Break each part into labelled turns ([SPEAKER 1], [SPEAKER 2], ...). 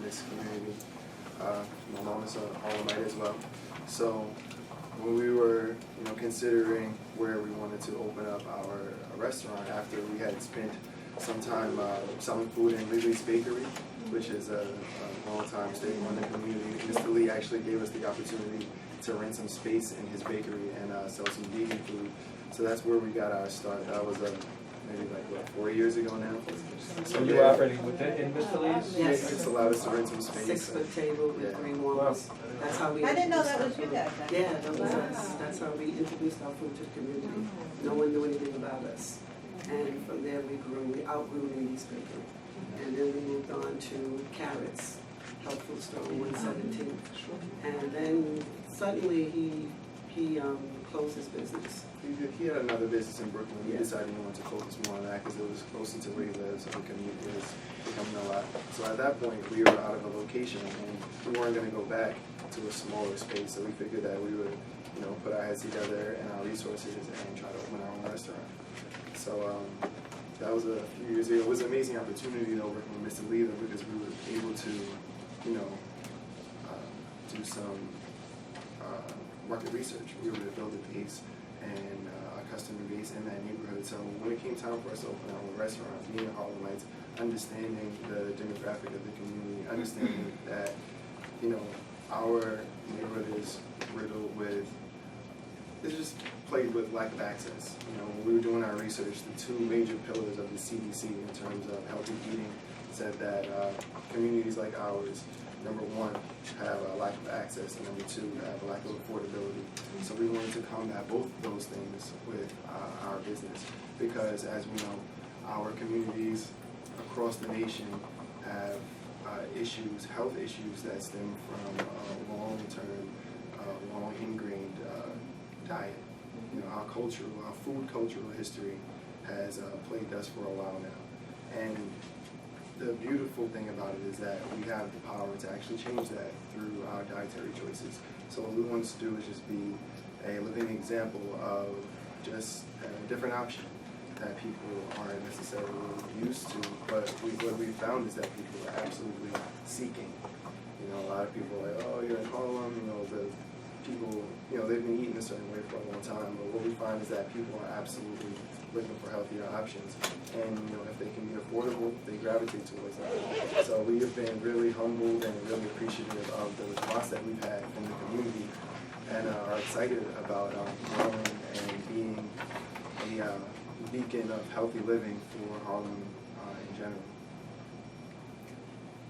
[SPEAKER 1] this community. My mom is a Harlemite as well. So when we were, considering where we wanted to open up our restaurant after we had spent some time selling food in Lily's Bakery, which is a long-time staple in the community, Mr. Lee actually gave us the opportunity to rent some space in his bakery and sell some vegan food. So that's where we got our start. That was maybe 4 years ago now.
[SPEAKER 2] So you were operating within Mr. Lee's?
[SPEAKER 3] Yes.
[SPEAKER 1] It's allowed us to rent some space.
[SPEAKER 3] 6-foot table with
[SPEAKER 1] Yeah.
[SPEAKER 3] 3 walls. That's how we.
[SPEAKER 4] I didn't know that was you guys.
[SPEAKER 3] Yeah, that was us. That's how we introduced our food to the community. No one knew anything about us. And from there we outgrew Lily's Bakery. And then we moved on to Carrots, health food store on 117. And then suddenly he closed his business.
[SPEAKER 1] He had another business in Brooklyn. We
[SPEAKER 3] Yeah.
[SPEAKER 1] decided we wanted to focus more on that because it was closer to where he lives and the community was becoming a lot. So at that point, we were out of a location and we weren't going to go back to a smaller space. So we figured that we would, put our heads together and our resources and try to open our own restaurant. So that was a few years ago. It was an amazing opportunity though working with Mr. Lee though, because we were able to, do some market research. We were able to build a base and a customer base in that neighborhood. So when it came time for us to open our own restaurant, being Harlemites, understanding the demographic of the community, understanding that, our neighborhood is riddled with, it's just plagued with lack of access. When we were doing our research, the 2 major pillars of the CDC in terms of healthy eating said that communities like ours, number 1, have a lack of access, and number 2, have a lack of affordability. So we wanted to combat both of those things with our business because, as we know, our communities across the nation have health issues that stem from long-term, long-ingrained diet. Our food cultural history has plagued us for a while now. And the beautiful thing about it is that we have the power to actually change that through our dietary choices. So what we want to do is just be a living example of just a different option that people aren't necessarily used to, but what we found is that people are absolutely seeking. A lot of people are like, oh, you're in Harlem, the people, they've been eating a certain way for a long time, but what we find is that people are absolutely looking for healthier options, and if they can be affordable, they gravitate towards that. So we have been really humbled and really appreciative of the response that we've had from the community, and are excited about growing and being a beacon of healthy living for Harlem in general.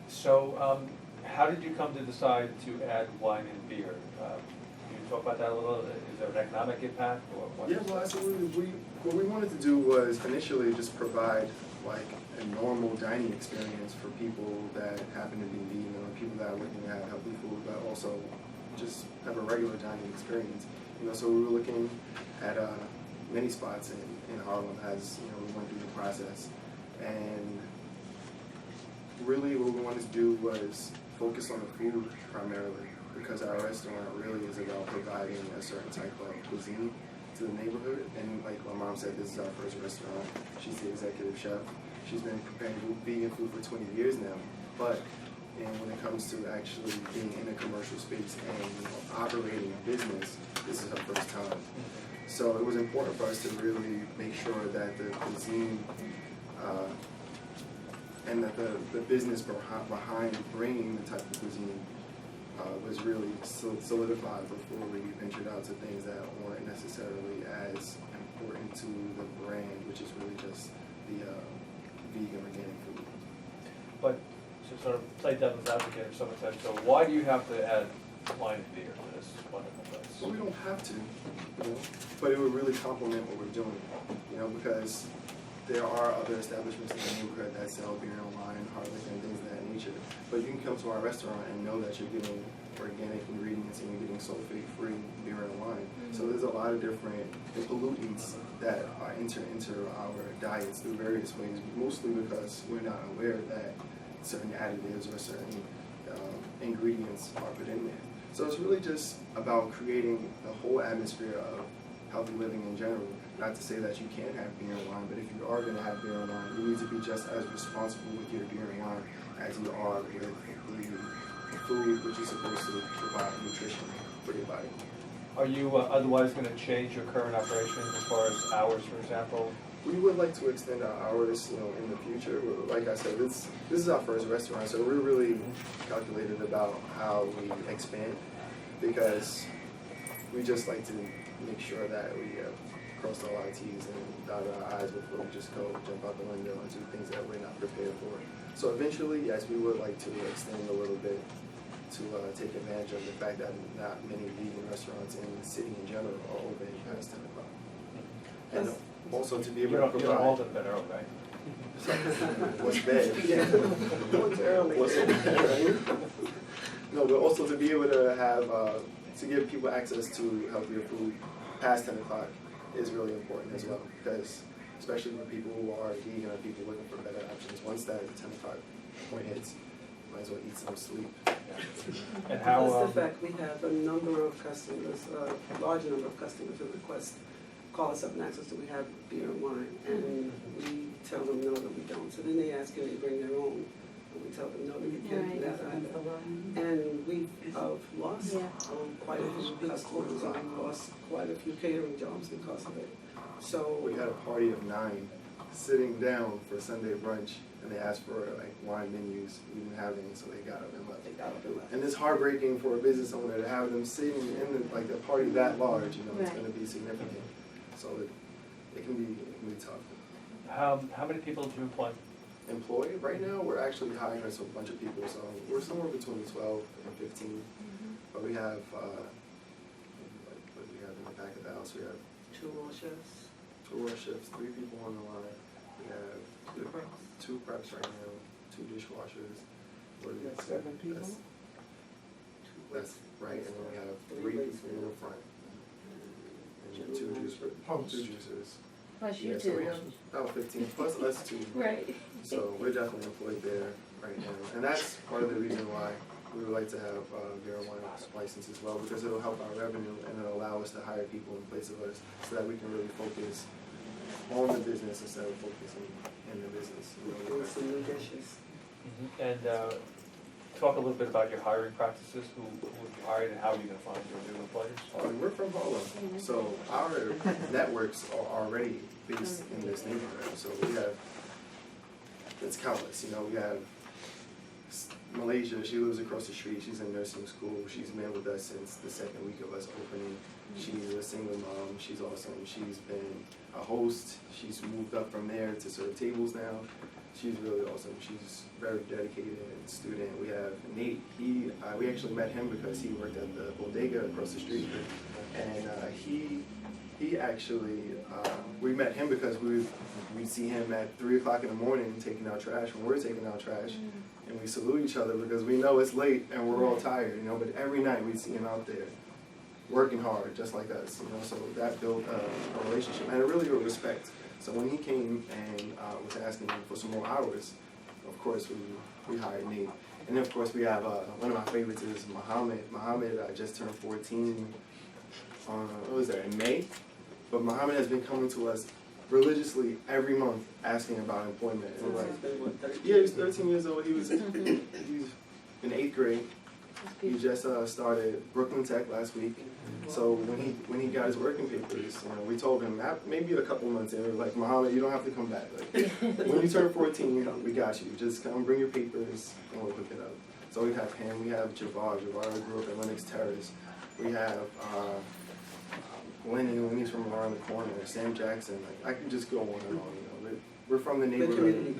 [SPEAKER 2] So how did you come to decide to add wine and beer? Can you talk about that a little? Is there an economic impact? Or what?
[SPEAKER 1] Yeah, well, absolutely. What we wanted to do was initially just provide a normal dining experience for people that happen to be vegan or people that are looking to have healthy food, but also just have a regular dining experience. So we were looking at many spots in Harlem as we went through the process, and really what we wanted to do was focus on the food primarily, because our restaurant really is about providing a certain type of cuisine to the neighborhood. And like my mom said, this is our first restaurant. She's the executive chef. She's been preparing vegan food for 20 years now. But when it comes to actually being in a commercial space and operating a business, this is her first time. So it was important for us to really make sure that the cuisine and that the business behind bringing the type of cuisine was really solidified before we ventured out to things that weren't necessarily as important to the brand, which is really just the vegan organic food.
[SPEAKER 2] But to sort of play devil's advocate, if someone said, so why do you have to add wine and beer to this wonderful place?
[SPEAKER 1] Well, we don't have to, but it would really complement what we're doing, because there are other establishments in the neighborhood that sell beer and wine, harvest, and things of that nature. But you can come to our restaurant and know that you're getting organic ingredients and you're getting sulfate-free beer and wine. So there's a lot of different pollutants that enter into our diets through various ways, mostly because we're not aware that certain additives or certain ingredients are put in there. So it's really just about creating the whole atmosphere of healthy living in general. Not to say that you can't have beer and wine, but if you are going to have beer and wine, you need to be just as responsible with your beer and wine as you are with the food which is supposed to provide nutrition for your body.
[SPEAKER 2] Are you otherwise going to change your current operations as far as hours, for example?
[SPEAKER 1] We would like to extend our hours, in the future. Like I said, this is our first restaurant, so we're really calculated about how we expand, because we just like to make sure that we cross all our T's and dot our I's before we just go jump out the window and do things that we're not prepared for. So eventually, yes, we would like to extend a little bit to take advantage of the fact that not many vegan restaurants in the city in general are open past 10 o'clock. And also to be able to
[SPEAKER 2] You
[SPEAKER 1] provide...
[SPEAKER 2] don't hold it that early, right?
[SPEAKER 1] What's bad?
[SPEAKER 3] What's early?
[SPEAKER 1] No, but also to be able to have, to give people access to healthier food past 10 o'clock is really important as well, because especially for people who are vegan or people looking for better options, once that 10 o'clock point hits, might as well eat some sleep.
[SPEAKER 2] And how?
[SPEAKER 3] Plus the fact we have a number of customers, a large number of customers who request, call us up and ask us, do we have beer and wine? And we tell them no, that we don't. So then they ask, can they bring their own? And we tell them no, that you can't do that either. And we've lost quite a few customers, and lost quite a few catering jobs because of it. So
[SPEAKER 1] We had a party of 9 sitting down for Sunday brunch, and they asked for wine menus. We didn't have any, so they got up and left. And it's heartbreaking for a business owner to have them sitting in the party that large. It's going to be significant. So it can be tough.
[SPEAKER 2] How many people do you employ?
[SPEAKER 1] Employed right now, we're actually hiring a bunch of people, so we're somewhere between 12 and 15. But we have, what do we have in the back of the house? We have
[SPEAKER 3] 2 more chefs.
[SPEAKER 1] 2 more chefs, 3 people on the line. We have 2 preps right now, 2 dishwashers.
[SPEAKER 3] That's 7 people?
[SPEAKER 1] That's right, and then we have 3 people in the front. And 2 juicers.
[SPEAKER 4] Plus you
[SPEAKER 1] Yeah, so we
[SPEAKER 4] two.
[SPEAKER 1] have about 15, plus us 2.
[SPEAKER 4] Right.
[SPEAKER 1] So we're definitely employed there right now. And that's part of the reason why we would like to have beer and wine license as well, because it'll help our revenue and it'll allow us to hire people in place of us so that we can really focus on the business instead of focusing in the business.
[SPEAKER 3] And some new dishes.
[SPEAKER 2] And talk a little bit about your hiring practices, who you hired and how you're going to find your new employers.
[SPEAKER 1] We're from Harlem, so our networks are already based in this neighborhood. So we have, it's countless. We have Malaysia, she lives across the street, she's in nursing school, she's been with us since the 2nd week of us opening. She's a single mom, she's awesome, she's been a host, she's moved up from there to serve tables now. She's really awesome, she's very dedicated student. We have Nate, we actually met him because he worked at the bodega across the street. And he actually, we met him because we'd see him at 3 o'clock in the morning taking out trash when we're taking out trash. And we salute each other because we know it's late and we're all tired, but every night we'd see him out there working hard just like us, so that built a relationship and really a respect. So when he came and was asking for some more hours, of course we hired Nate. And then of course we have, one of my favorites is Muhammad. Muhammad just turned 14 on, in May? But Muhammad has been coming to us religiously every month asking about employment. And he's 13 years old. He's in 8th grade. He just started Brooklyn Tech last week. So when he got his working papers, we told him maybe a couple months in, we were like, Muhammad, you don't have to come back. When you turn 14, we got you. Just come bring your papers and we'll pick it up. So we have him. We have Javar. Javar grew up in Lenox Terrace. We have Lenny's from around the corner. Sam Jackson. I can just go on and on. We're from the neighborhood.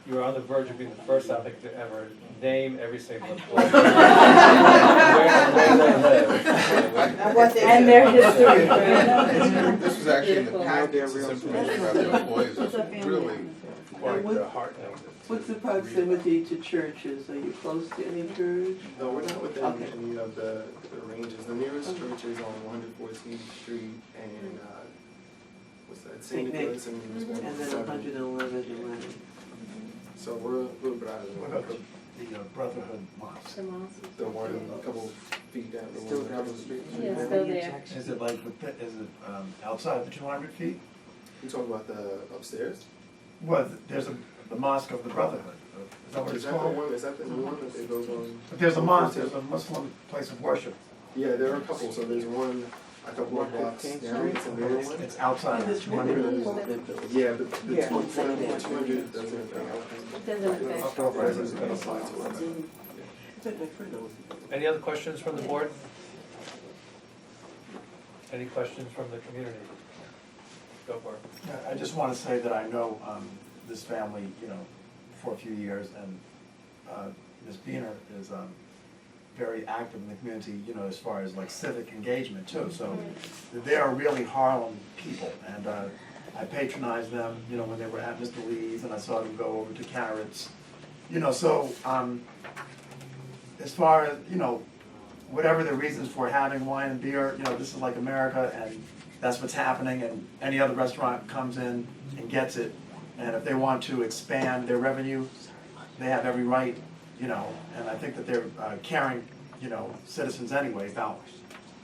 [SPEAKER 2] You're on the verge of being the first, I think, to ever name every single employee.
[SPEAKER 4] Where they live. And their history.
[SPEAKER 5] This was actually in the packet, this information about the employees, it's really quite heartwarming.
[SPEAKER 6] What's the proximity to churches? Are you close to any church?
[SPEAKER 1] No, we're not within any of the ranges. The nearest church is on 114th Street and what's that? St. Nicholas and
[SPEAKER 6] then 111 Atlantic.
[SPEAKER 1] So we're a little bit out of
[SPEAKER 5] What about the Brotherhood Mosque?
[SPEAKER 1] the one a couple feet down the
[SPEAKER 5] Still
[SPEAKER 1] one
[SPEAKER 5] across the street?
[SPEAKER 4] Yeah, it's still there.
[SPEAKER 5] Is it outside the 200 feet?
[SPEAKER 1] You talking about the upstairs?
[SPEAKER 5] Well, there's the Mosque of the Brotherhood,
[SPEAKER 7] Is that what
[SPEAKER 1] Is
[SPEAKER 7] it's
[SPEAKER 1] that the
[SPEAKER 7] called?
[SPEAKER 1] one, is that the new one that they built on?
[SPEAKER 7] But there's a mosque, there's a Muslim place of worship.
[SPEAKER 1] Yeah, there are a couple, so there's one a couple of blocks
[SPEAKER 3] 115th
[SPEAKER 1] down, it's a
[SPEAKER 3] Street?
[SPEAKER 1] newer one.
[SPEAKER 7] It's outside.
[SPEAKER 3] This one
[SPEAKER 1] Yeah, the
[SPEAKER 3] Yeah.
[SPEAKER 1] 200 doesn't,
[SPEAKER 4] It doesn't affect.
[SPEAKER 1] doesn't apply to us.
[SPEAKER 2] Any other questions from the board? Any questions from the community? Go for it.
[SPEAKER 7] Yeah, I just want to say that I know this family, you know, for a few years, and Ms. Beener is very active in the community, you know, as far as like civic engagement too. So they are really Harlem people, and I patronized them, you know, when they were at Mr. Lee's, and I saw them go over to Carrots, you know. So as far as, you know, whatever the reasons for having wine and beer, you know, this is like America, and that's what's happening, and any other restaurant comes in and gets it, and if they want to expand their revenue, they have every right, you know, and I think that they're caring, you know, citizens anyway about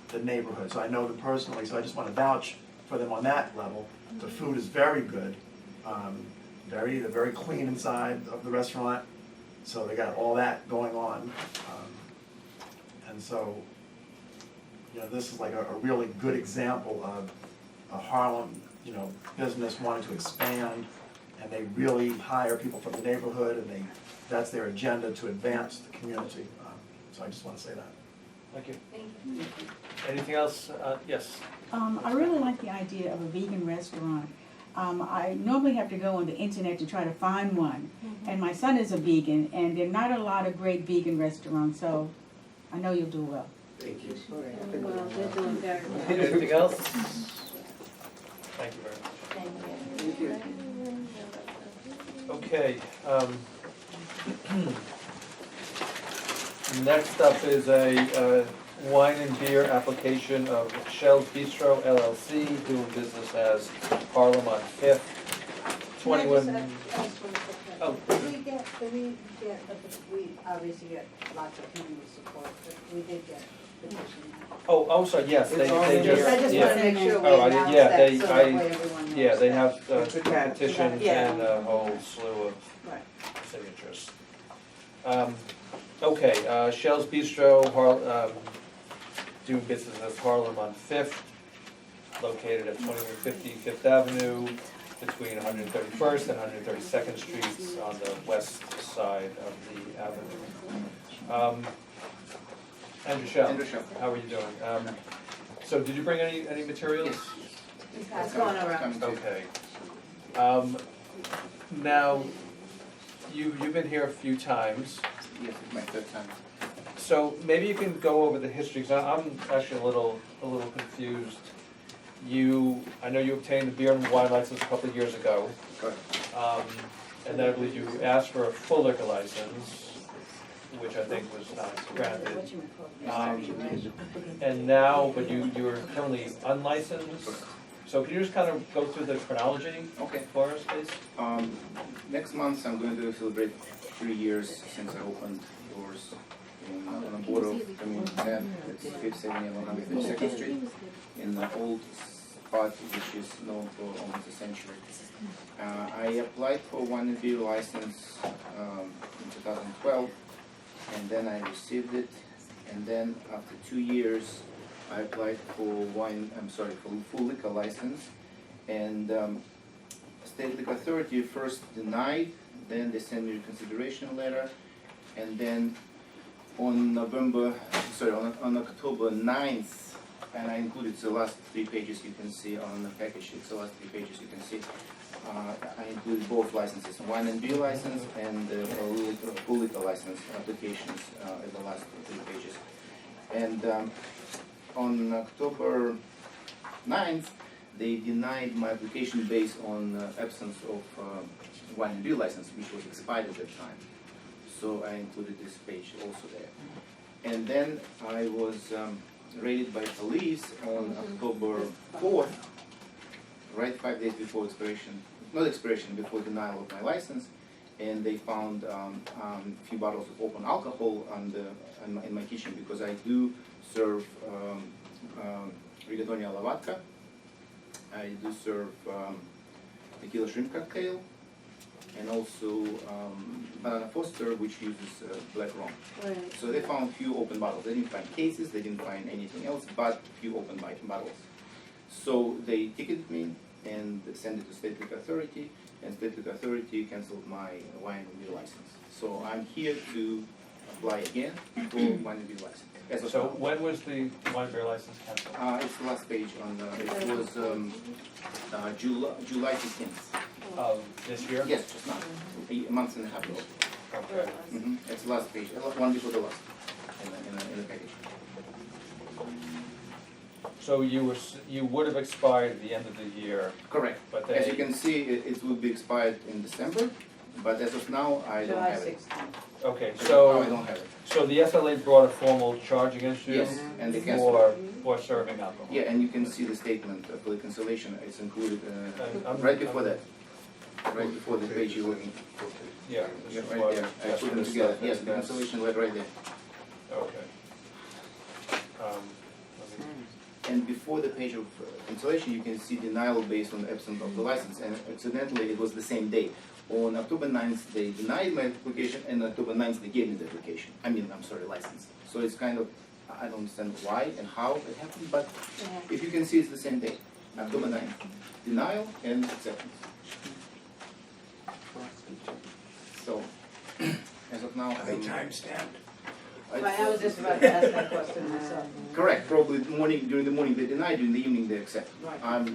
[SPEAKER 7] the neighborhood. So I know them personally, so I just want to vouch for them on that level. The food is very good, they're very clean inside of the restaurant, so they got all that going on. And so, you know, this is like a really good example of a Harlem, you know, business wanting to expand, and they really hire people from the neighborhood, and that's their agenda to advance the community. So I just want to say that.
[SPEAKER 2] Thank you. Anything else? Yes.
[SPEAKER 8] I really like the idea of a vegan restaurant. I normally have to go on the internet to try to find one, and my son is a vegan, and there are not a lot of great vegan restaurants, so I know you'll do well.
[SPEAKER 1] Thank you.
[SPEAKER 4] Well, they're doing very well.
[SPEAKER 2] Anything else? Thank you very much.
[SPEAKER 4] Thank you.
[SPEAKER 3] Thank you.
[SPEAKER 2] Okay. Next up is a wine and beer application of Shell's Bistro LLC, doing business as Harlem on 5th, 21. Oh.
[SPEAKER 9] We obviously get lots of community support, but we did get petition.
[SPEAKER 2] Oh, sorry, yes,
[SPEAKER 3] It's all in
[SPEAKER 2] they
[SPEAKER 3] here.
[SPEAKER 2] just,
[SPEAKER 9] I just
[SPEAKER 2] yeah.
[SPEAKER 9] wanna make sure we
[SPEAKER 2] Oh,
[SPEAKER 9] announce
[SPEAKER 2] yeah,
[SPEAKER 9] that
[SPEAKER 2] they-
[SPEAKER 9] so that way everyone knows.
[SPEAKER 2] Yeah, they have
[SPEAKER 3] It's attached.
[SPEAKER 2] petitions
[SPEAKER 9] Yeah.
[SPEAKER 2] and a whole slew of
[SPEAKER 9] Right.
[SPEAKER 2] signatures. Okay, Shell's Bistro, doing business as Harlem on 5th, located at 2150 Fifth Avenue, between 131st and 132nd Streets on the west side of the avenue. Andrew Shell, how are you doing? So did you bring any materials?
[SPEAKER 9] It's going around.
[SPEAKER 2] Okay. Now, you've been here a few times,
[SPEAKER 5] Yes, it's my third time.
[SPEAKER 2] so maybe you can go over the history, because I'm actually a little confused. I know you obtained the beer and wine license a couple of years ago,
[SPEAKER 5] Correct.
[SPEAKER 2] and then I believe you asked for a full liquor license, which I think was not granted. And now, but you're currently unlicensed, so can you just kind of go through the chronology
[SPEAKER 5] Okay.
[SPEAKER 2] for us, please?
[SPEAKER 5] Next month, I'm going to celebrate 3 years since I opened doors on the border of Community 10, it's 5th Avenue, 132nd Street, in the old spot which is known for almost a century. I applied for wine and beer license in 2012, and then I received it, and then after 2 years, I applied for for full liquor license, and State Liquor Authority first denied, then they sent me a consideration letter, and then on October 9th, and I included the last 3 pages you can see on the package, it's the last 3 pages you can see. I included both licenses, wine and beer license and full liquor license applications at the last 3 pages. And on October 9th, they denied my application based on absence of wine and beer license, which was expired at that time. So I included this page also there. And then I was raided by police on October 4th, right 5 days before before denial of my license, and they found a few bottles of open alcohol in my kitchen, because I do serve rigatoni alla vodka, I do serve tequila shrimp cocktail, and also banana foster, which uses black rum.
[SPEAKER 4] Right.
[SPEAKER 5] So they found few open bottles. They didn't find cases, they didn't find anything else, but few open bottles. So they ticketed me and sent it to State Liquor Authority, and State Liquor Authority canceled my wine and beer license. So I'm here to apply again for wine and beer license. As of
[SPEAKER 2] So
[SPEAKER 5] now.
[SPEAKER 2] when was the wine beer license canceled?
[SPEAKER 5] It's the last page on the, it was July 15th.
[SPEAKER 2] Of this year?
[SPEAKER 5] Yes, just now, a month and a half ago.
[SPEAKER 2] Okay.
[SPEAKER 5] It's the last page, one before the last, in the package.
[SPEAKER 2] So you would have expired at the end of the year,
[SPEAKER 5] Correct.
[SPEAKER 2] but
[SPEAKER 5] As you
[SPEAKER 2] they,
[SPEAKER 5] can see, it will be expired in December, but as of now, I don't
[SPEAKER 9] July
[SPEAKER 5] have it.
[SPEAKER 9] 16th.
[SPEAKER 2] okay,
[SPEAKER 5] As of now, I
[SPEAKER 2] so,
[SPEAKER 5] don't have it.
[SPEAKER 2] so the SLA brought a formal charge against you?
[SPEAKER 5] Yes, and they canceled.
[SPEAKER 2] For serving alcohol?
[SPEAKER 5] Yeah, and you can see the statement for the cancellation, it's included
[SPEAKER 2] I'm-
[SPEAKER 5] right before that. Right before the page you're looking.
[SPEAKER 2] Yeah. this
[SPEAKER 5] Yeah,
[SPEAKER 2] is
[SPEAKER 5] right
[SPEAKER 2] what-
[SPEAKER 5] there. I
[SPEAKER 2] that's
[SPEAKER 5] put
[SPEAKER 2] what
[SPEAKER 5] them
[SPEAKER 2] this
[SPEAKER 5] together.
[SPEAKER 2] stuff
[SPEAKER 5] Yes,
[SPEAKER 2] is.
[SPEAKER 5] the cancellation letter right there.
[SPEAKER 2] Okay. Let me-
[SPEAKER 5] And before the page of cancellation, you can see denial based on the absence of the license. And accidentally, it was the same day. On October 9th, they denied my application, and October 9th, they gave me the application. License. So it's kind of, I don't understand why and how it happened, but if you can see, it's the same day, October 9th. Denial and acceptance. So, as of now,
[SPEAKER 9] I was just about to ask that question myself.
[SPEAKER 5] correct, probably during the morning they deny, during the evening they accept.
[SPEAKER 9] Right.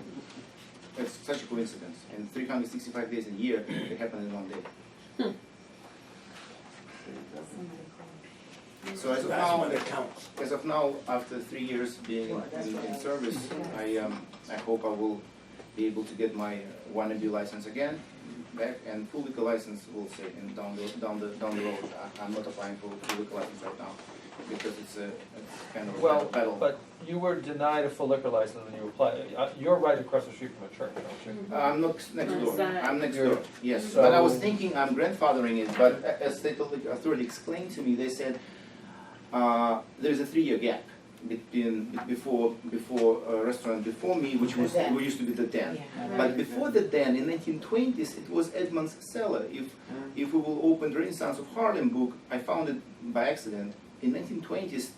[SPEAKER 5] It's such a coincidence, and 365 days a year, it happened in one day. So as of now, after 3 years being in service, I hope I will be able to get my wine and beer license again back, and full liquor license, we'll say, and down the road. I'm not applying for full liquor license right now, because it's kind of a
[SPEAKER 2] Well,
[SPEAKER 5] battle.
[SPEAKER 2] but you were denied a full liquor license when you applied. You're right across the street from a church, aren't you?
[SPEAKER 5] I'm not next door,
[SPEAKER 4] Side.
[SPEAKER 5] I'm next
[SPEAKER 2] You're-
[SPEAKER 5] door, yes,
[SPEAKER 2] So-
[SPEAKER 5] but I was thinking I'm grandfathering it, but as State Liquor Authority explained to me, they said, there's a 3-year gap before a restaurant before me, which was, we used to be the Den. But before the Den, in 1920s, it was Edmund's Cellar. If we will open the Renaissance of Harlem book, I found it by accident. In 1920s,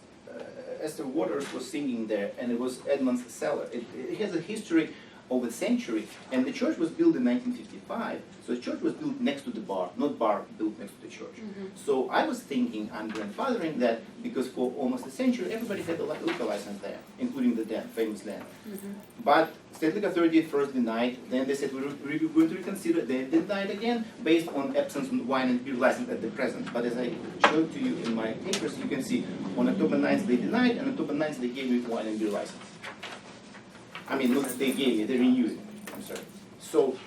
[SPEAKER 5] Esther Waters was singing there, and it was Edmund's Cellar. It has a history of a century, and the church was built in 1955. So the church was built next to the bar, not bar built next to the church. So I was thinking I'm grandfathering that because for almost a century everybody had a liquor license there, including the Den, famous Den. But State Liquor Authority first denied, then they said we're going to reconsider, they denied again based on absence of wine and beer license at the present. But as I showed to you in my papers, you can see on October 9th they denied, and October 9th they gave me wine and beer license. I mean, not they gave me, they renewed it, I'm sorry. So,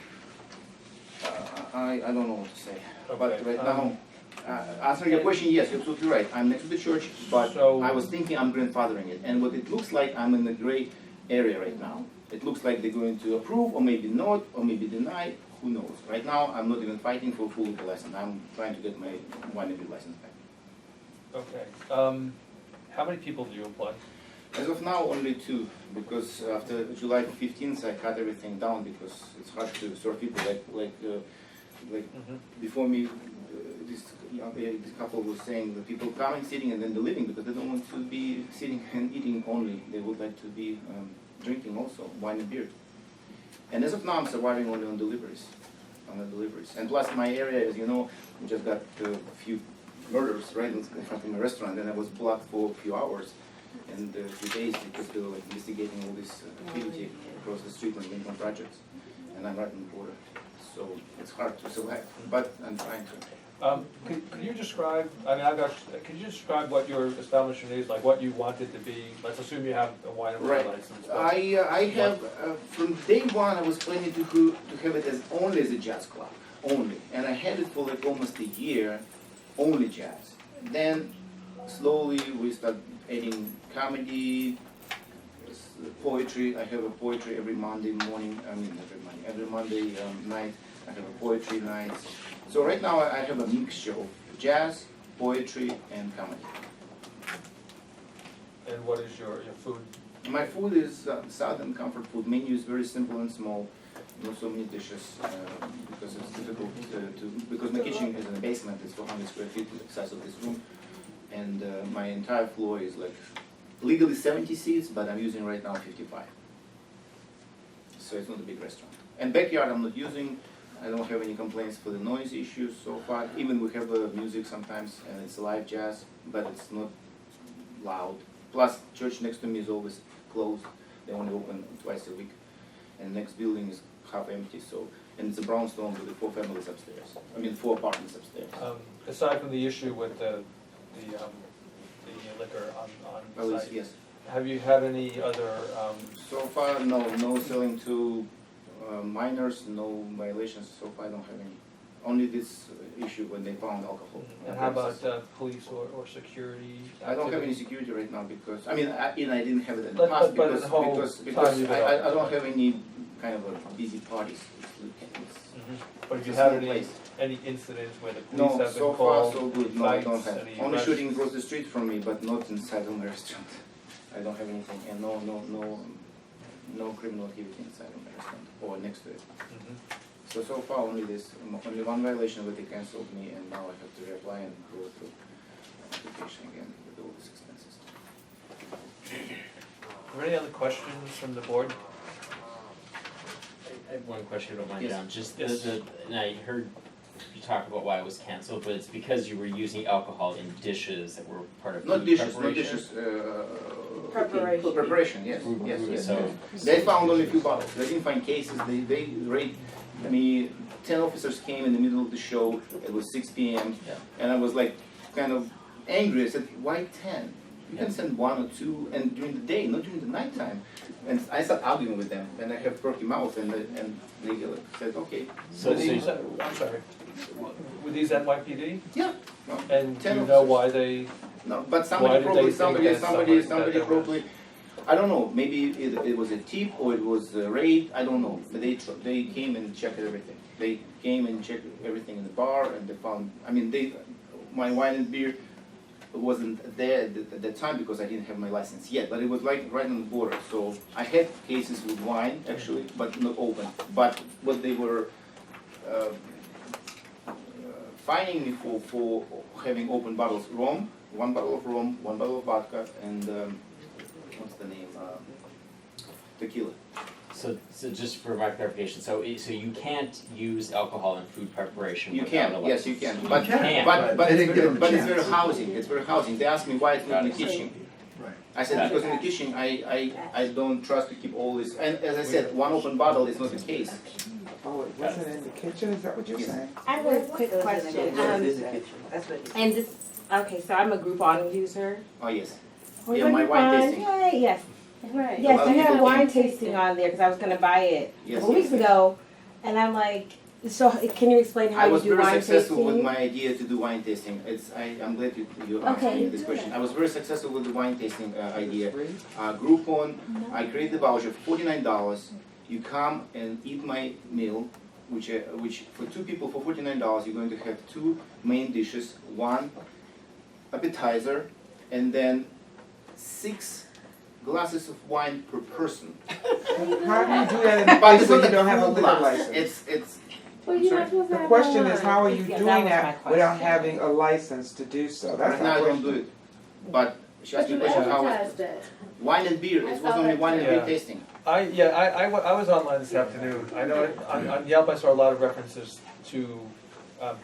[SPEAKER 5] I don't know what to say. But
[SPEAKER 2] Okay,
[SPEAKER 5] right now, answering your question, yes, you're absolutely right. I'm next to the church, but
[SPEAKER 2] So-
[SPEAKER 5] I was thinking I'm grandfathering it. And what it looks like, I'm in the gray area right now. It looks like they're going to approve, or maybe not, or maybe deny, who knows. Right now, I'm not even fighting for a full liquor license. I'm trying to get my wine and beer license back.
[SPEAKER 2] Okay. How many people do you employ?
[SPEAKER 5] As of now, only 2, because after July 15th, I cut everything down because it's hard to serve people like before me. This couple was saying that people coming, sitting, and then they're leaving because they don't want to be sitting and eating only. They would like to be drinking also, wine and beer. And as of now, I'm surviving only on deliveries, And plus, my area, as you know, we just got a few murders right in front of my restaurant, and I was blocked for a few hours and a few days because they were like investigating all this activity across the street on Lincoln projects, and I'm right on the border. So it's hard to survive, but I'm trying to.
[SPEAKER 2] Could you describe, could you describe what your establishment is, like what you want it to be? Let's assume you have a wine and beer
[SPEAKER 5] Right.
[SPEAKER 2] license. but-
[SPEAKER 5] I have, from day one, I was planning to have it as only as a jazz club, only. And I had it for like almost a year, only jazz. Then slowly we start adding comedy, poetry. I have a poetry every Monday morning, every Monday night, I have a poetry night. So right now I have a mixture of jazz, poetry, and comedy.
[SPEAKER 2] And what is your food?
[SPEAKER 5] My food is Southern comfort food. Menu is very simple and small. not so many dishes, because it's difficult because my kitchen is in the basement, it's 400 square feet, the size of this room, and my entire floor is like legally 70 seats, but I'm using right now 55. So it's not a big restaurant. And backyard I'm not using. I don't have any complaints for the noise issues so far. Even we have music sometimes, and it's live jazz, but it's not loud. Plus, church next to me is always closed. They only open twice a week. And next building is half empty, so, and it's a brownstone with the 4 families upstairs. I mean, 4 apartments upstairs.
[SPEAKER 2] Aside from the issue with the liquor on
[SPEAKER 5] Well,
[SPEAKER 2] site,
[SPEAKER 5] yes.
[SPEAKER 2] have you had any other,
[SPEAKER 5] So far, no selling to minors, no violations. So far, I don't have any. Only this issue when they found alcohol.
[SPEAKER 2] and how about police or security?
[SPEAKER 5] I don't have any
[SPEAKER 2] activity?
[SPEAKER 5] security right now because, I mean, I didn't have it in the
[SPEAKER 2] But-
[SPEAKER 5] past
[SPEAKER 2] but in
[SPEAKER 5] because,
[SPEAKER 2] the whole
[SPEAKER 5] because
[SPEAKER 2] time you've been
[SPEAKER 5] I
[SPEAKER 2] open.
[SPEAKER 5] don't have any kind of a busy parties.
[SPEAKER 2] Mhm. But have you
[SPEAKER 5] It's
[SPEAKER 2] had
[SPEAKER 5] a small place.
[SPEAKER 2] any incidents where the police
[SPEAKER 5] No,
[SPEAKER 2] have been
[SPEAKER 5] so far
[SPEAKER 2] called?
[SPEAKER 5] so good. No, I don't
[SPEAKER 2] fights,
[SPEAKER 5] have.
[SPEAKER 2] any
[SPEAKER 5] Only
[SPEAKER 2] arrests?
[SPEAKER 5] shooting across the street from me, but not inside of my restaurant. I don't have anything, and no criminal activity inside of my restaurant or next to it.
[SPEAKER 2] Mhm.
[SPEAKER 5] So far only this, only one violation where they canceled me, and now I have to reapply and go through application again with all these expenses.
[SPEAKER 2] Are there any other questions from the board?
[SPEAKER 10] I have one question, if you don't mind,
[SPEAKER 5] Yes.
[SPEAKER 10] John. Just
[SPEAKER 2] Yes.
[SPEAKER 10] and I heard you talk about why it was canceled, but it's because you were using alcohol in dishes that were part of
[SPEAKER 5] Not
[SPEAKER 10] food
[SPEAKER 5] dishes, not
[SPEAKER 10] preparation?
[SPEAKER 5] dishes,
[SPEAKER 4] Preparation.
[SPEAKER 5] preparation, yes,
[SPEAKER 10] Food,
[SPEAKER 5] yes, yes.
[SPEAKER 10] so-
[SPEAKER 5] They found only a few bottles. They didn't find cases. They rate me. 10 officers came in the middle of the show. It was 6 p.m.
[SPEAKER 10] Yeah.
[SPEAKER 5] and I was like kind of angry. I said, "Why 10? You can
[SPEAKER 10] Yeah.
[SPEAKER 5] send 1 or 2, and during the day, not during the nighttime." And I started arguing with them, and I have perky mouth, and they said, "Okay."
[SPEAKER 10] So,
[SPEAKER 2] Were
[SPEAKER 10] so
[SPEAKER 2] these, I'm sorry, were these NYPD?
[SPEAKER 5] Yeah. No,
[SPEAKER 2] And do
[SPEAKER 5] 10
[SPEAKER 2] you know
[SPEAKER 5] officers.
[SPEAKER 2] why they,
[SPEAKER 5] no, but
[SPEAKER 2] Why
[SPEAKER 5] somebody
[SPEAKER 2] did
[SPEAKER 5] probably,
[SPEAKER 2] they think
[SPEAKER 5] somebody,
[SPEAKER 2] that
[SPEAKER 5] somebody,
[SPEAKER 2] someone-
[SPEAKER 5] somebody
[SPEAKER 2] that there was-
[SPEAKER 5] probably. I don't know. Maybe it was a tip or it was a raid. I don't know. But they came and checked everything. They came and checked everything in the bar, and they found. I mean, my wine and beer wasn't there at that time because I didn't have my license yet. But it was like right on the border. So I had cases with wine actually, but not open. But what they were fining me for having open bottles, rum, 1 bottle of rum, 1 bottle of vodka, and what's the name? Tequila.
[SPEAKER 10] so just for my clarification, so you can't use alcohol in food preparation
[SPEAKER 5] You
[SPEAKER 10] without a
[SPEAKER 5] can, yes, you
[SPEAKER 10] license?
[SPEAKER 5] can. But
[SPEAKER 10] can,
[SPEAKER 5] but
[SPEAKER 7] they
[SPEAKER 5] it's
[SPEAKER 7] didn't give
[SPEAKER 5] very,
[SPEAKER 7] them a
[SPEAKER 5] but it's
[SPEAKER 7] chance.
[SPEAKER 5] very housing. It's very housing. They asked me why it's not in the kitchen.
[SPEAKER 7] Right.
[SPEAKER 5] I said because in the kitchen I don't trust to keep all this. And as I said, 1 open bottle is not the case.
[SPEAKER 11] Oh, it wasn't in the kitchen, is that what you're
[SPEAKER 5] Yes.
[SPEAKER 11] saying?
[SPEAKER 4] I have a quick question.
[SPEAKER 3] That's what.
[SPEAKER 4] And this, okay, so I'm a Groupon user.
[SPEAKER 5] Oh yes.
[SPEAKER 4] Was
[SPEAKER 5] Yeah,
[SPEAKER 4] it
[SPEAKER 5] my wine
[SPEAKER 4] Groupon?
[SPEAKER 5] tasting.
[SPEAKER 4] Yay, yes.
[SPEAKER 9] Right.
[SPEAKER 4] Yes,
[SPEAKER 5] Well,
[SPEAKER 4] I had a
[SPEAKER 5] you
[SPEAKER 4] wine
[SPEAKER 9] can-
[SPEAKER 4] tasting on there because I was gonna buy it a
[SPEAKER 5] Yes,
[SPEAKER 4] couple weeks
[SPEAKER 5] yes.
[SPEAKER 4] ago. And I'm like, so can you explain how
[SPEAKER 5] I
[SPEAKER 4] you
[SPEAKER 5] was
[SPEAKER 4] do
[SPEAKER 5] very
[SPEAKER 4] wine
[SPEAKER 5] successful with
[SPEAKER 4] tasting?
[SPEAKER 5] my idea to do wine tasting. I'm glad you asked
[SPEAKER 4] Okay.
[SPEAKER 5] me this question. I was very successful with the wine tasting idea. Groupon, I created the voucher for $49. You come and eat my meal, which for 2 people for $49 you're going to have 2 main dishes, 1 appetizer, and then 6 glasses of wine per person.
[SPEAKER 11] How do you do that in a
[SPEAKER 5] But
[SPEAKER 11] place
[SPEAKER 5] it's
[SPEAKER 11] where
[SPEAKER 5] not
[SPEAKER 11] you don't
[SPEAKER 5] a
[SPEAKER 11] have a
[SPEAKER 5] full
[SPEAKER 11] liquor
[SPEAKER 5] glass.
[SPEAKER 11] license?
[SPEAKER 5] It's
[SPEAKER 4] Well, you're
[SPEAKER 5] sorry.
[SPEAKER 4] not supposed to
[SPEAKER 11] The
[SPEAKER 4] have
[SPEAKER 11] question is,
[SPEAKER 4] wine.
[SPEAKER 11] how are you
[SPEAKER 4] Yeah, that
[SPEAKER 11] doing
[SPEAKER 4] was my
[SPEAKER 11] that without
[SPEAKER 4] question.
[SPEAKER 11] having a license to do so? That's
[SPEAKER 5] right now I
[SPEAKER 11] my
[SPEAKER 5] don't do
[SPEAKER 11] question.
[SPEAKER 5] it. But she asked me a question how wine and beer. It was only wine and beer
[SPEAKER 2] Yeah.
[SPEAKER 5] tasting.
[SPEAKER 2] I was online this afternoon. I know on Yelp I saw a lot of references to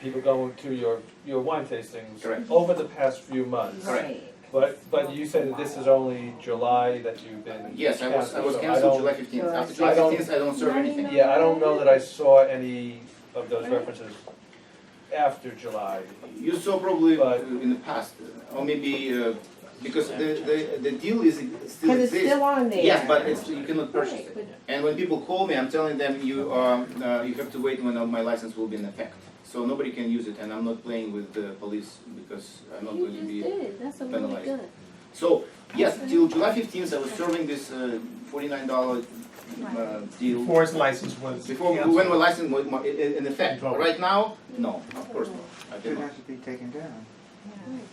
[SPEAKER 2] people going to your wine tastings
[SPEAKER 5] Correct.
[SPEAKER 2] over the past few months.
[SPEAKER 5] Correct.
[SPEAKER 2] But you said that this is only July that you've been
[SPEAKER 5] Yes, I was
[SPEAKER 2] so
[SPEAKER 5] canceled
[SPEAKER 2] don't-
[SPEAKER 5] July 15th. After
[SPEAKER 2] I
[SPEAKER 5] July
[SPEAKER 2] don't-
[SPEAKER 5] 15th, I don't serve anything.
[SPEAKER 2] Yeah, I don't know that I saw any of those references after July.
[SPEAKER 5] You saw probably
[SPEAKER 2] But-
[SPEAKER 5] in the past, or maybe because the deal is still
[SPEAKER 4] Because it's
[SPEAKER 5] exists.
[SPEAKER 4] still on there.
[SPEAKER 5] Yes, but you cannot purchase it. And when people call me, I'm telling them you have to wait when my license will be in effect. So nobody can use it, and I'm not playing with the police because I'm not going to be penalized. So yes, till July 15th, I was serving this $49 deal.
[SPEAKER 7] Before his license was
[SPEAKER 5] Before,
[SPEAKER 7] canceled.
[SPEAKER 5] when my license was in effect. Right now, no, of course not. I
[SPEAKER 11] It
[SPEAKER 5] cannot.
[SPEAKER 11] has to be taken down.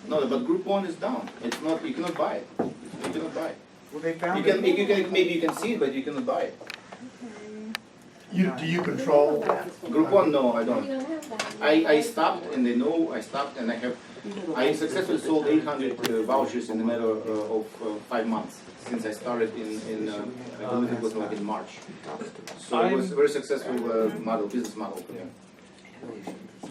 [SPEAKER 5] No, but Groupon is down. It's not. You cannot buy it. You cannot buy it.
[SPEAKER 11] Well, they
[SPEAKER 5] You
[SPEAKER 11] found
[SPEAKER 5] can.
[SPEAKER 11] it.
[SPEAKER 5] Maybe you can see it, but you cannot buy it.
[SPEAKER 7] Do you control?
[SPEAKER 5] Group one, no, I don't. I stopped and they know I stopped and I successfully sold 800 vouchers in the matter of 5 months since I started I believe it was like in March. So it was a very successful business model.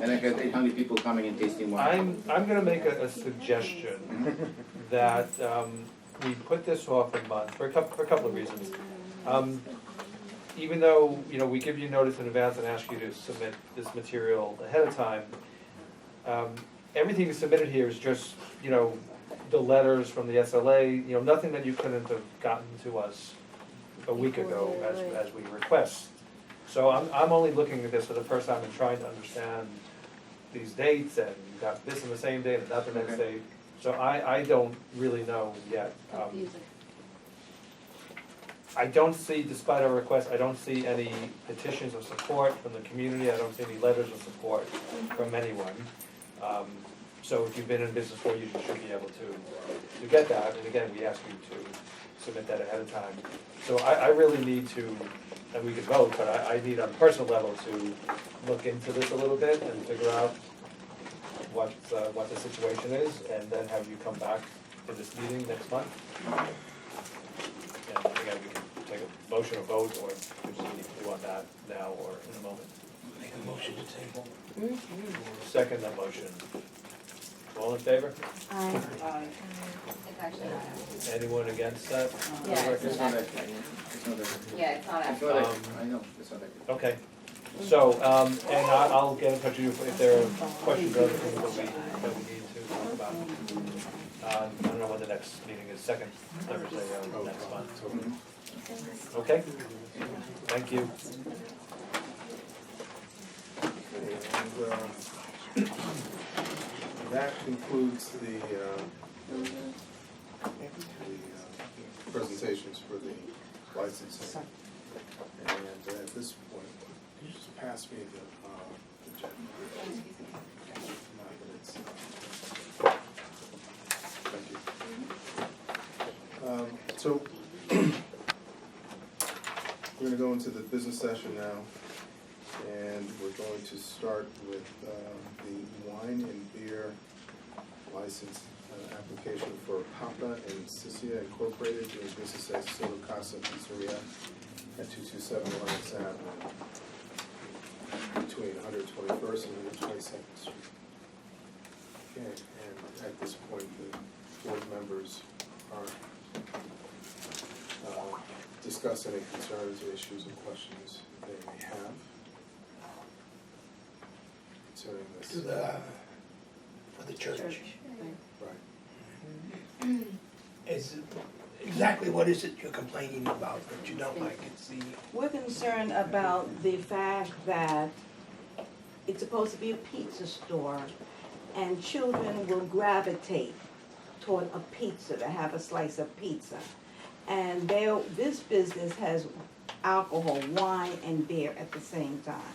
[SPEAKER 5] And I had 800 people coming and tasting wine.
[SPEAKER 2] I'm gonna make a suggestion that we put this off a month for a couple of reasons. Even though, we give you notice in advance and ask you to submit this material ahead of time, everything submitted here is just, the letters from the SLA, nothing that you couldn't have gotten to us a week ago as we request. So I'm only looking at this for the first time and trying to understand these dates, and you got this on the same day and not the next day. So I don't really know yet. I don't see, despite our request, I don't see any petitions of support from the community. I don't see any letters of support from anyone. So if you've been in business for, you should be able to get that. And again, we ask you to submit that ahead of time. So I really need to, and we can vote, but I need on a personal level to look into this a little bit and figure out what the situation is, and then have you come back to this meeting next month. And again, we can take a motion or vote, or we just need to do on that now or in a moment.
[SPEAKER 12] Make a motion to table.
[SPEAKER 2] Second that motion. All in favor?
[SPEAKER 4] Aye.
[SPEAKER 9] It's actually not.
[SPEAKER 2] Anyone against that?
[SPEAKER 9] Yeah,
[SPEAKER 5] It's not accurate. It's not accurate.
[SPEAKER 9] Yeah, it's not
[SPEAKER 5] It's
[SPEAKER 9] actually.
[SPEAKER 5] not accurate. I know, it's not accurate.
[SPEAKER 2] Okay. So, and I'll get in touch with you if there are questions or other things that we need to talk about. I don't know when the next meeting is, second Thursday of next month. Okay? Thank you.
[SPEAKER 13] And that concludes the presentations for the licensing. And at this point, could you just pass me the agenda? Thank you. So we're going to go into the business session now, and we're going to start with the wine and beer license application for Papa and Ciccia Incorporated, doing business as Soda Casa Pizzeria at 227 Lawrence Avenue, between 121st and 122nd Street. Okay, and at this point, the board members are discuss any concerns or issues and questions they may have concerning this.
[SPEAKER 12] For the church.
[SPEAKER 13] Right.
[SPEAKER 12] Exactly what is it you're complaining about that you don't like? It's the,
[SPEAKER 6] We're concerned about the fact that it's supposed to be a pizza store, and children will gravitate toward a pizza, to have a slice of pizza. And this business has alcohol, wine and beer at the same time.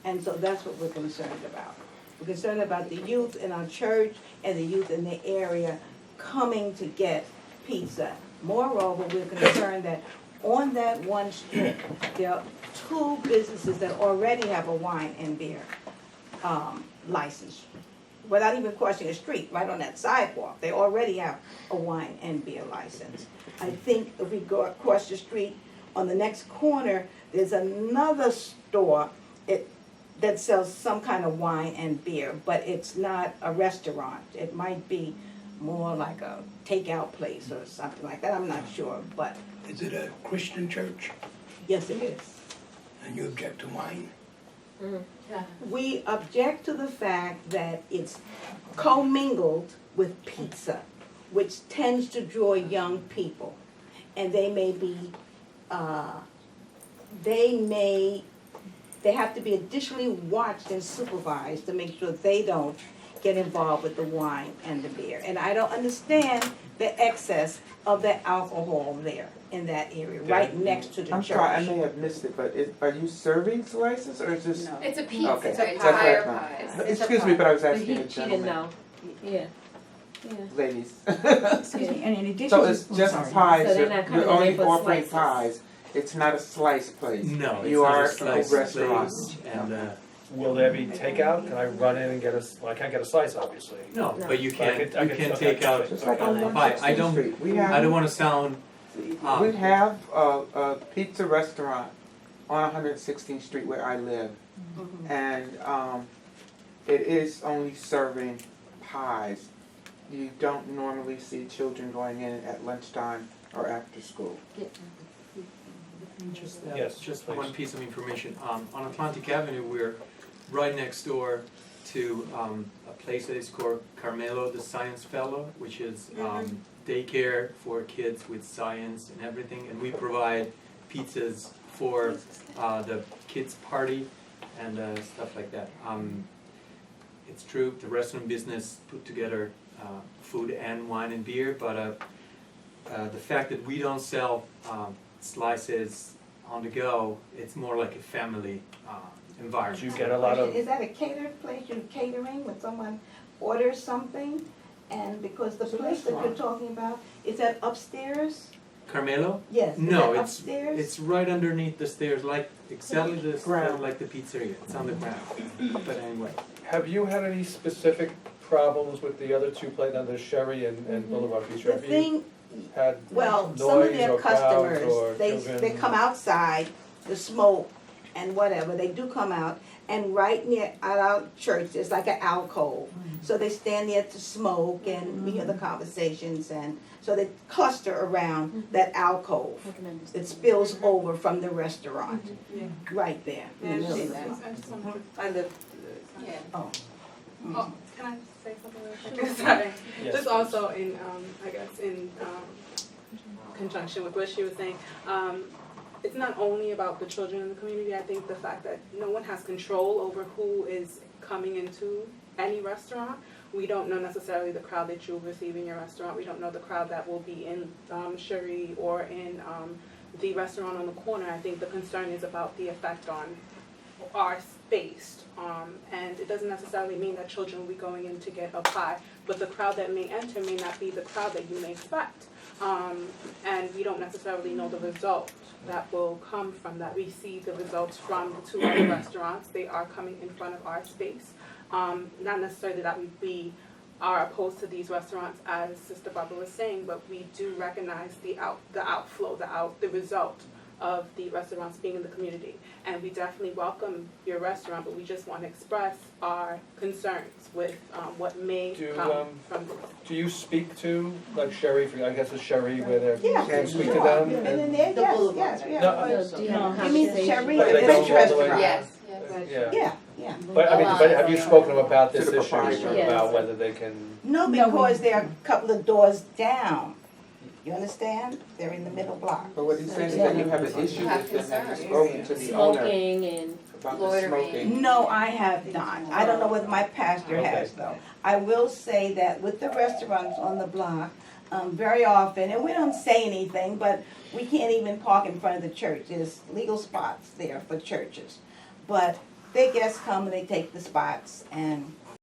[SPEAKER 6] And so that's what we're concerned about. We're concerned about the youth in our church and the youth in the area coming to get pizza. Moreover, we're concerned that on that one strip, there are 2 businesses that already have a wine and beer license. Without even crossing a street, right on that sidewalk, they already have a wine and beer license. I think if we go across the street, on the next corner, there's another store that sells some kind of wine and beer, but it's not a restaurant. It might be more like a takeout place or something like that, I'm not sure, but
[SPEAKER 12] is it a Christian church
[SPEAKER 6] yes, it is.
[SPEAKER 12] and you object to wine?
[SPEAKER 6] We object to the fact that it's commingled with pizza, which tends to draw young people. And they may be, they have to be additionally watched and supervised to make sure they don't get involved with the wine and the beer. And I don't understand the excess of the alcohol there in that area, right next to the church.
[SPEAKER 11] I'm sorry, I may have missed it, but are you serving the license or is this?
[SPEAKER 6] No.
[SPEAKER 9] It's a pizza,
[SPEAKER 11] Okay.
[SPEAKER 9] it's
[SPEAKER 11] That's
[SPEAKER 9] fire
[SPEAKER 11] right.
[SPEAKER 9] pies.
[SPEAKER 11] But
[SPEAKER 9] It's a
[SPEAKER 11] excuse me, but I was
[SPEAKER 4] But
[SPEAKER 11] asking a
[SPEAKER 4] she didn't
[SPEAKER 11] gentleman.
[SPEAKER 4] know. Yeah.
[SPEAKER 11] Ladies.
[SPEAKER 8] Excuse me, and in addition
[SPEAKER 11] So
[SPEAKER 8] to.
[SPEAKER 11] it's just
[SPEAKER 8] sorry.
[SPEAKER 11] pies,
[SPEAKER 4] So they're not coming
[SPEAKER 11] you're
[SPEAKER 4] in
[SPEAKER 11] only
[SPEAKER 4] for
[SPEAKER 11] offering
[SPEAKER 4] slices.
[SPEAKER 11] pies, It's not a slice place.
[SPEAKER 14] No, it's
[SPEAKER 11] You
[SPEAKER 14] not
[SPEAKER 11] are
[SPEAKER 14] a slice
[SPEAKER 11] restaurant.
[SPEAKER 14] place, and,
[SPEAKER 2] Will there be takeout? Can I run in and get well, I can't get a slice, obviously.
[SPEAKER 14] no, but you
[SPEAKER 2] But I
[SPEAKER 14] can,
[SPEAKER 2] could- I
[SPEAKER 14] you
[SPEAKER 2] could-
[SPEAKER 14] can
[SPEAKER 2] okay.
[SPEAKER 14] take out,
[SPEAKER 11] Just like on
[SPEAKER 14] buy.
[SPEAKER 11] 116th Street. We
[SPEAKER 14] I don't
[SPEAKER 11] have,
[SPEAKER 14] wanna sound,
[SPEAKER 11] we have a pizza restaurant on 116th Street where I live. And it is only serving pies. You don't normally see children going in at lunchtime or after school.
[SPEAKER 14] just,
[SPEAKER 2] Yes,
[SPEAKER 14] just
[SPEAKER 2] please.
[SPEAKER 14] one piece of information. On Atlantic Avenue, we're right next door to a place that is called Carmelo the Science Fellow, which is daycare for kids with science and everything, and we provide pizzas for the kids' party and stuff like that. It's true, the restaurant business put together food and wine and beer, but the fact that we don't sell slices on the go, it's more like a family environment.
[SPEAKER 2] Do you get a lot of,
[SPEAKER 6] Is that a catered place, you're catering when someone orders something? And because the place that you're talking about, is that upstairs?
[SPEAKER 14] Carmelo?
[SPEAKER 6] Yes, is
[SPEAKER 14] No,
[SPEAKER 6] that
[SPEAKER 14] it's
[SPEAKER 6] upstairs?
[SPEAKER 14] it's right underneath the stairs, like exactly the
[SPEAKER 11] Ground.
[SPEAKER 14] like the pizzeria. It's on the ground. But anyway,
[SPEAKER 2] have you had any specific problems with the other two places, the Sherry and Boulevard Bistro?
[SPEAKER 6] The
[SPEAKER 2] Have you
[SPEAKER 6] thing,
[SPEAKER 2] had
[SPEAKER 6] well, some of
[SPEAKER 2] noise
[SPEAKER 6] their
[SPEAKER 2] or crowds
[SPEAKER 6] customers,
[SPEAKER 2] or
[SPEAKER 6] they
[SPEAKER 2] children?
[SPEAKER 6] come outside, the smoke and whatever, they do come out. And right near at our church, there's like an alcove. So they stand there to smoke and we hear the conversations, and so they cluster around that alcove. It spills over from the restaurant, right there. in the middle of that.
[SPEAKER 9] I live.
[SPEAKER 15] Yeah.
[SPEAKER 6] Oh.
[SPEAKER 15] Oh, can I say something real quick? Sorry.
[SPEAKER 2] Yes,
[SPEAKER 15] Just also in, I guess, in conjunction with what she was saying, it's not only about the children in the community. I think the fact that no one has control over who is coming into any restaurant. We don't know necessarily the crowd that you'll receive in your restaurant. We don't know the crowd that will be in Cherie or in the restaurant on the corner. I think the concern is about the effect on our space. And it doesn't necessarily mean that children will be going in to get a pie, but the crowd that may enter may not be the crowd that you may expect. And we don't necessarily know the result that will come from that. We see the results from the two other restaurants. They are coming in front of our space. Not necessarily that we are opposed to these restaurants, as Sister Barbara was saying, but we do recognize the outflow, the result of the restaurants being in the community. And we definitely welcome your restaurant, but we just want to express our concerns with what may come from this.
[SPEAKER 2] Do you speak to, like Sherry, I guess it's Sherry where they're,
[SPEAKER 6] Yeah,
[SPEAKER 2] do you speak to
[SPEAKER 6] sure.
[SPEAKER 2] them?
[SPEAKER 6] And then there, yes, yeah.
[SPEAKER 2] No,
[SPEAKER 6] You mean Sherry,
[SPEAKER 2] But
[SPEAKER 6] the
[SPEAKER 2] they
[SPEAKER 6] French
[SPEAKER 2] don't all the way-
[SPEAKER 6] restaurant?
[SPEAKER 15] Yes,
[SPEAKER 2] Yeah.
[SPEAKER 6] Yeah, yeah.
[SPEAKER 2] But I mean, but have you spoken to them about this
[SPEAKER 11] To the
[SPEAKER 2] issue,
[SPEAKER 11] proprietor.
[SPEAKER 2] about whether they can?
[SPEAKER 6] No, because they're a couple of doors down. You understand? They're in the middle block.
[SPEAKER 11] But what he's saying is that you have an issue with them, have you spoken to the owner
[SPEAKER 15] Smoking and
[SPEAKER 11] about the
[SPEAKER 15] loitering.
[SPEAKER 11] smoking?
[SPEAKER 6] No, I have not. I don't know whether my pastor has though. I will say that with the restaurants on the block, very often, and we don't say anything, but we can't even park in front of the church. There's legal spots there for churches. But their guests come and they take the spots, and